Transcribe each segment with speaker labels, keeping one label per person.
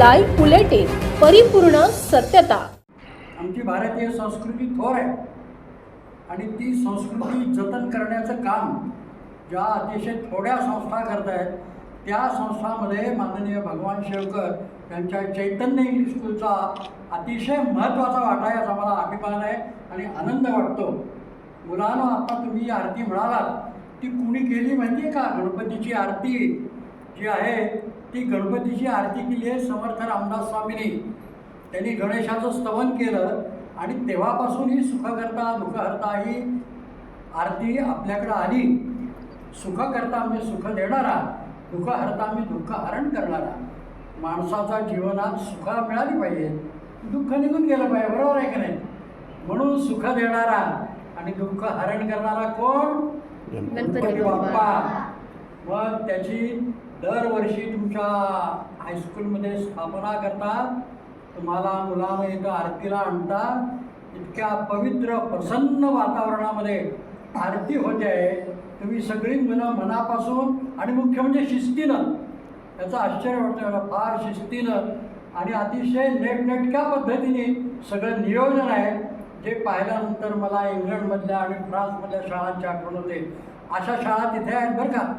Speaker 1: Live bulletin परिपूर्ण सत्यता।
Speaker 2: आमची भारतीय संस्कृती थोर आहे आणि ती संस्कृती जतन करण्याचं काम ज्या अतिशय थोड्या संस्था करत आहेत त्या संस्थांमध्ये माननीय भगवान शेवकर यांच्या चैतन्य इंग्लिश स्कूलचा अतिशय महत्त्वाचा वाटा आहे, याचा मला अभिमान आहे आणि आनंद वाटतो। मुलांनो, आता तुम्ही आरती म्हणालात ती कुणी केली माहिती आहे का? गणपतीची आरती जी आहे ती गणपतीची आरती केली आहे समर्थ रामदास स्वामींनी। त्यांनी गणेशाचं स्तवन केलं आणि तेव्हापासून ही सुखकर्ता दुःखहर्ता ही आरती आपल्याकडं आली। सुखकर्ता म्हणजे सुख देणारा, दुःखहर्ता म्हणजे दुःख हरण करणारा। माणसाच्या जीवनात सुख मिळाली पाहिजे, दुःख निघून गेलं पाहिजे, बरोबर आहे की नाही? म्हणून सुख देणारा आणि दुःख हरण करणारा कोण? गणपती बाप्पा। मग त्याची दरवर्षी तुमच्या हायस्कूलमध्ये स्थापना करतात, तुम्हाला मुलांना इथं आरतीला आणतात। इतक्या पवित्र प्रसन्न वातावरणामध्ये आरती होते आहे। तुम्ही सगळी मुलं मनापासून आणि मुख्य म्हणजे शिस्तीनं, त्याचं आश्चर्य वाटतं मला, फार शिस्तीनं आणि अतिशय नेटनेटक्या पद्धतीने सगळं नियोजन आहे, जे पाहिल्यानंतर मला इंग्लंडमधल्या आणि फ्रान्समधल्या शाळांची आठवण होते। अशा शाळा तिथे आहेत बरं का।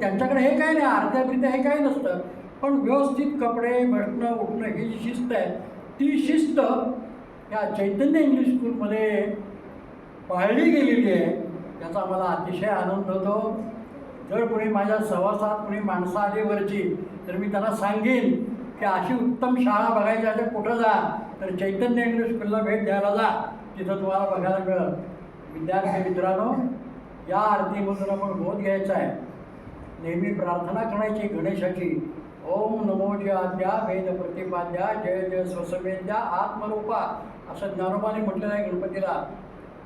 Speaker 2: त्यांच्याकडे हे काही नाही, आरत्या हे काही नसतं, पण व्यवस्थित कपडे, बसणं उठणं ही जी शिस्त आहे ती शिस्त या चैतन्य इंग्लिश स्कूलमध्ये पाळली गेलेली आहे, याचा मला अतिशय आनंद होतो। जर कोणी माझ्या सहवासात कोणी माणसं आली वरची तर मी त्यांना सांगेन की अशी उत्तम शाळा बघायची आहे कुठं जा तर चैतन्य इंग्लिश स्कूलला भेट द्यायला जा, तिथं तुम्हाला बघायला मिळेल। विद्यार्थी मित्रांनो, या आरतीमधून आपण बोध घ्यायचा आहे, नेहमी प्रार्थना करायची गणेशाची। ओम नमो जय आद्या वेद प्रतिपाद्या जय जय स्वसमेद्या आत्मरूपा, असं ज्ञानोबाने म्हटलेलं आहे गणपतीला।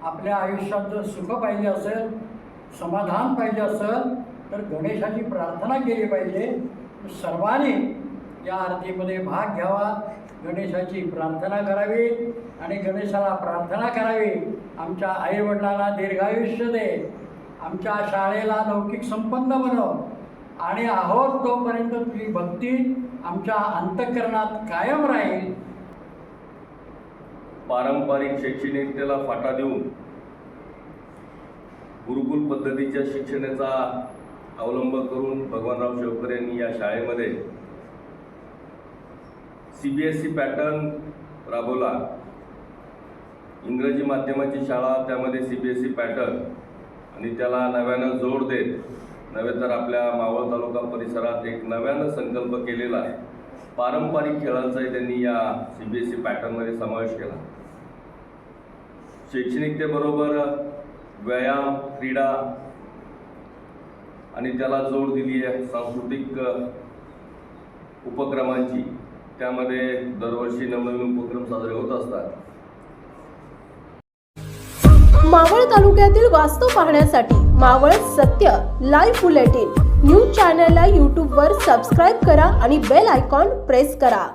Speaker 2: आपल्या आयुष्यात जर सुख पाहिजे असेल, समाधान पाहिजे असेल तर गणेशाची प्रार्थना केली पाहिजे। सर्वांनी या आरतीमध्ये भाग घ्यावा, गणेशाची प्रार्थना करावी आणि गणेशाला प्रार्थना करावी, आमच्या आईवडिलांना दीर्घायुष्य दे, आमच्या शाळेला लौकिक संपन्न बनव आणि आहोत तोपर्यंत तुझी भक्ती आमच्या अंतःकरणात कायम राहील।
Speaker 3: पारंपरिक शैक्षणिकतेला फाटा देऊन गुरुकुल पद्धतीच्या शिक्षणाचा अवलंब करून भगवानराव शेवकर यांनी या शाळेमध्ये CBSE पॅटर्न राबवला। इंग्रजी माध्यमाची शाळा, त्यामध्ये CBSE पॅटर्न आणि त्याला नव्यानं जोड देत नव्हे तर आपल्या मावळ तालुका परिसरात एक नव्यानं संकल्प केलेला आहे। पारंपरिक खेळांचाही त्यांनी या CBSE पॅटर्नमध्ये समावेश केला। शैक्षणिकतेबरोबर व्यायाम, क्रीडा आणि त्याला जोड दिली आहे सांस्कृतिक उपक्रमांची। त्यामध्ये दरवर्षी नवनवीन उपक्रम साजरे होत असतात।
Speaker 1: मावळ तालुक्यातील वास्तव पाहण्यासाठी मावळ सत्य लाईव्ह बुलेटिन न्यूज चॅनलला YouTube वर सबस्क्राईब करा आणि बेल आयकॉन प्रेस करा।